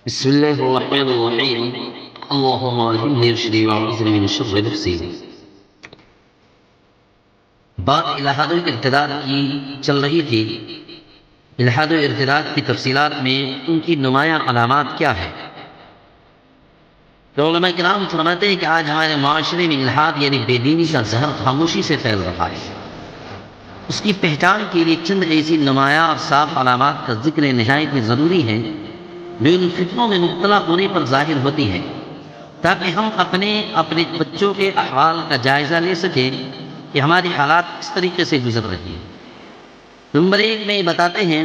بسم الله الرحمن الرحيم. اللهم الهمني رشدي واعوذني من شر نفسي. بات الحاد و ارتداد کی چل رہی تھی. الحاد و ارتداد کی تفصیلات میں ان کی نمایاں علامات کیا ہے؟ تو علماء کرام فرماتے ہیں کہ آج ہمارے معاشرے میں الحاد یعنی بے دینی کا زہر خاموشی سے پھیل رہا ہے. اس کی پہچان کے لیے چند ایسی نمایاں اور صاف علامات کا ذکر نہایت ہی ضروری ہے جو ان فتنوں میں مبتلا ہونے پر ظاہر ہوتی ہے، تاکہ ہم اپنے بچوں کے احوال کا جائزہ لے سکیں کہ ہماری حالات کس طریقے سے گزر رہی ہیں. نمبر 1 میں یہ بتاتے ہیں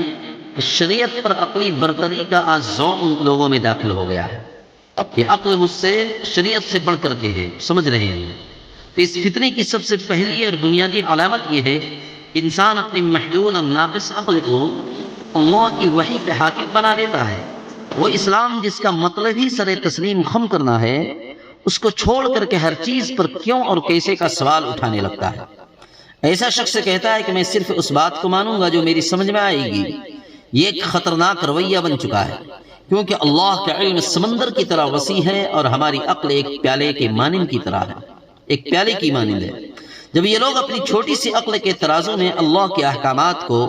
کہ شریعت پر عقلی برتری کا آج ذوق ان لوگوں میں داخل ہو گیا ہے کہ عقل مجھ سے شریعت سے بڑھ کر کے ہے، سمجھ رہے ہیں. تو اس فتنے کی سب سے پہلی اور بنیادی علامت یہ ہے کہ انسان اپنی محدود اور ناقص عقل کو اللہ کی وحی پہ حاکم بنا دیتا ہے. وہ اسلام جس کا مطلب ہی سر تسلیم خم کرنا ہے، اس کو چھوڑ کر کے ہر چیز پر کیوں اور کیسے کا سوال اٹھانے لگتا ہے. ایسا شخص کہتا ہے کہ میں صرف اس بات کو مانوں گا جو میری سمجھ میں آئے گی. یہ ایک خطرناک رویہ بن چکا ہے، کیونکہ اللہ کا علم سمندر کی طرح وسیع ہے اور ہماری عقل ایک پیالے کے مانند کی طرح ہے، ایک پیالے کی مانند ہے. جب یہ لوگ اپنی چھوٹی سی عقل کے ترازو میں اللہ کے احکامات کو،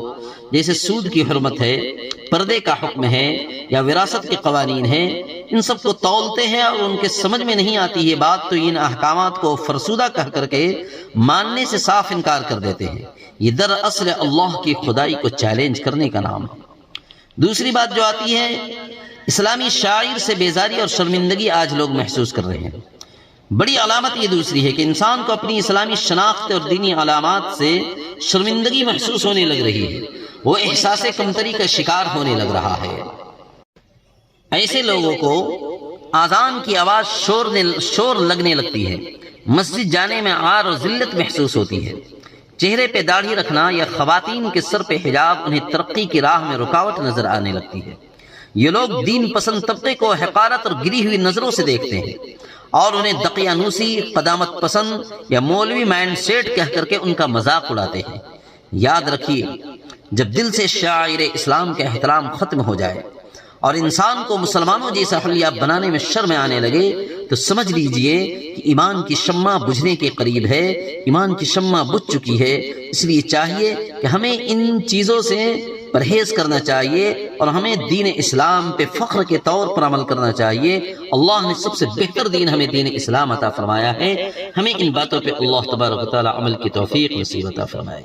جیسے سود کی حرمت ہے، پردے کا حکم ہے یا وراثت کے قوانین ہیں، ان سب کو تولتے ہیں اور ان کے سمجھ میں نہیں آتی یہ بات تو ان احکامات کو فرسودہ کہہ کر کے ماننے سے صاف انکار کر دیتے ہیں. یہ دراصل اللہ کی خدائی کو چیلنج کرنے کا نام ہے. دوسری بات جو آتی ہے، اسلامی شاعر سے بیزاری اور شرمندگی آج لوگ محسوس کر رہے ہیں. بڑی علامت یہ دوسری ہے کہ انسان کو اپنی اسلامی شناخت اور دینی علامات سے شرمندگی محسوس ہونے لگ رہی ہے، وہ احساس کمتری کا شکار ہونے لگ رہا ہے. ایسے لوگوں کو اذان کی آواز شور لگنے لگتی ہے، مسجد جانے میں عار اور ذلت محسوس ہوتی ہے، چہرے پہ داڑھی رکھنا یا خواتین کے سر پہ حجاب انہیں ترقی کی راہ میں رکاوٹ نظر آنے لگتی ہے. یہ لوگ دین پسند طبقے کو حقارت اور گری ہوئی نظروں سے دیکھتے ہیں اور انہیں دقیانوسی، قدامت پسند یا مولوی مائنڈ سیٹ کہہ کر کے ان کا مذاق اڑاتے ہیں. یاد رکھیے، جب دل سے شاعر اسلام کا احترام ختم ہو جائے اور انسان کو مسلمانوں جیسا حلیہ بنانے میں شرم آنے لگے تو سمجھ لیجئے کہ ایمان کی شمع بجھنے کے قریب ہے. ایمان کی شمع بجھ چکی ہے. اس لیے چاہیے کہ ہمیں ان چیزوں سے پرہیز کرنا چاہیے اور ہمیں دین اسلام پہ فخر کے طور پر عمل کرنا چاہیے. اللہ نے سب سے بہتر دین ہمیں دین اسلام عطا فرمایا ہے. ہمیں ان باتوں پہ اللہ تبارک و تعالی عمل کی توفیق نصیب عطا فرمائے.